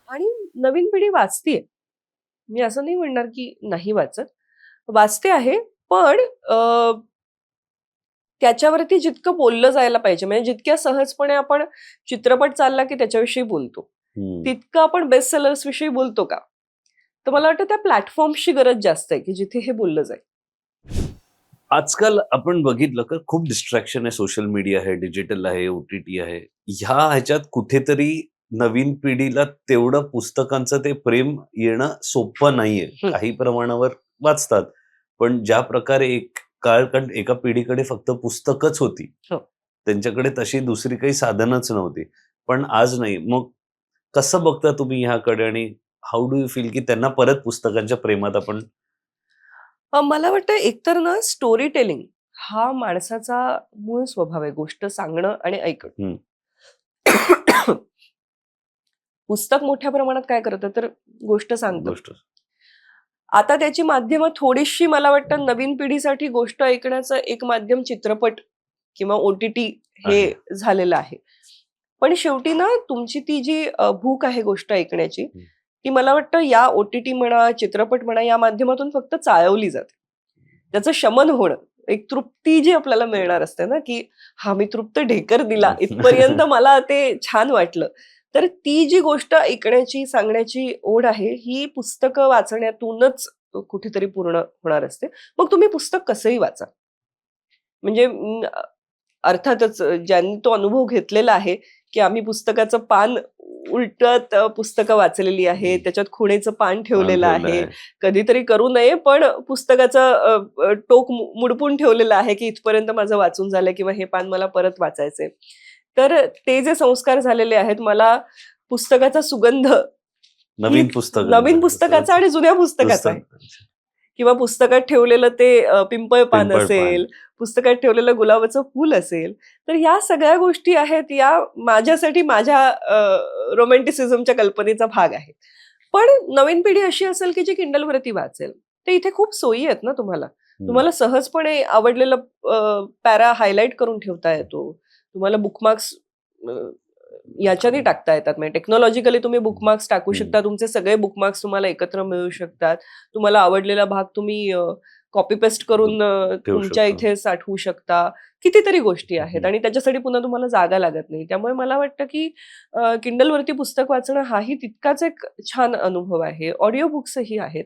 आणि नवीन पिढी वाचतीये. मी असं नाही म्हणणार की नाही वाचत. वाचते आहे, पण त्याच्यावरती जितकं बोललं जायला पाहिजे, म्हणजे जितक्या सहजपणे आपण चित्रपट चालला की त्याच्याविषयी बोलतो, हम्म. तितकं आपण बेस्ट सेलर्स विषयी बोलतो का? तर मला वाटतं त्या प्लॅटफॉर्म्सची गरज जास्त आहे, की जिथे हे बोललं जाईल. आजकाल आपण बघितलं का खूप डिस्ट्रॅक्शन आहे. सोशल मीडिया आहे, डिजिटल आहे, OTT आहे. ह्याच्यात कुठेतरी नवीन पिढीला तेवढं पुस्तकांचं ते प्रेम येणं सोपं नाहीये. हं. काही प्रमाणावर वाचतात. पण ज्या प्रकारे एक कालखंड एका पिढीकडे फक्त पुस्तकच होती. हो. त्यांच्याकडे तशी दुसरी काही साधनच नव्हती. पण आज नाही. मग कसं बघता तुम्ही ह्याकडे आणि हाऊ डू यू फील की त्यांना परत पुस्तकांच्या प्रेमात आपण मला वाटतं एकतर ना स्टोरी टेलिंग हा माणसाचा मूळ स्वभाव आहे. गोष्ट सांगणं आणि ऐकणं. हं. पुस्तक मोठ्या प्रमाणात काय करतं तर गोष्ट सांगतं. गोष्ट आता त्याची माध्यमं थोडीशी मला वाटतं नवीन पिढीसाठी गोष्ट ऐकण्याचं एक माध्यम चित्रपट किंवा OTT हे आहे. झालेलं आहे. पण शेवटी ना तुमची ती जी भूक आहे गोष्ट ऐकण्याची, हं. ती मला वाटतं या OTT म्हणा, चित्रपट म्हणा या माध्यमातून फक्त चाळवली जाते. त्याचं शमन होणं, एक तृप्ती जी आपल्याला मिळणार असते ना, की हां, मी तृप्त ढेकर दिला. इथपर्यंत मला ते छान वाटलं. तर ती जी गोष्ट ऐकण्याची, सांगण्याची ओढ आहे, ही पुस्तकं वाचण्यातूनच कुठेतरी पूर्ण होणार असते. मग तुम्ही पुस्तक कसंही वाचा. म्हणजे अर्थातच ज्यांनी तो अनुभव घेतलेला आहे, की आम्ही पुस्तकाचं पान उलटत पुस्तकं वाचलेली आहेत. त्याच्यात खुणेचं पान पान ठेवलेलं ठेवलं आहे. आहे. कधीतरी करू नये, पण पुस्तकाचं टोक मुडपून ठेवलेलं आहे, की इथपर्यंत माझं वाचून झालंय किंवा हे पान मला परत वाचायचंय. तर ते जे संस्कार झालेले आहेत, मला पुस्तकाचा सुगंध ही नवीन पुस्तक नवीन पुस्तकाचा आणि जुन्या पुस्तकाचा आहे. पुस्तक किंवा पुस्तकात ठेवलेलं ते पिंपळ पान पिंपळ पान. असेल, पुस्तकात ठेवलेलं गुलाबाचं फूल असेल, तर ह्या सगळ्या गोष्टी आहेत या माझ्यासाठी माझ्या रोमॅन्टिसिझमच्या कल्पनेचा भाग आहे. पण नवीन पिढी अशी असेल की जी Kindleवरती वाचेल. तर इथे खूप सोयी आहेत ना तुम्हाला. हं. तुम्हाला सहजपणे आवडलेलं पॅरा हायलाइट करून ठेवता येतो. तुम्हाला बुकमार्क्स याच्याने टाकता येतात. म्हणजे टेक्नॉलॉजिकली तुम्ही बुकमार्क्स टाकू हं. शकता. तुमचे सगळे बुकमार्क्स तुम्हाला एकत्र मिळू शकतात. तुम्हाला आवडलेला भाग तुम्ही कॉपी पेस्ट करून ठेवू तुमच्या शकतो. इथे साठवू शकता. कितीतरी गोष्टी आहेत हं. आणि त्याच्यासाठी पुन्हा तुम्हाला जागा लागत नाही. त्यामुळे मला वाटतं की Kindleवरती पुस्तक वाचणं हाही तितकाच एक छान अनुभव आहे. ऑडिओ बुक्सही आहेत.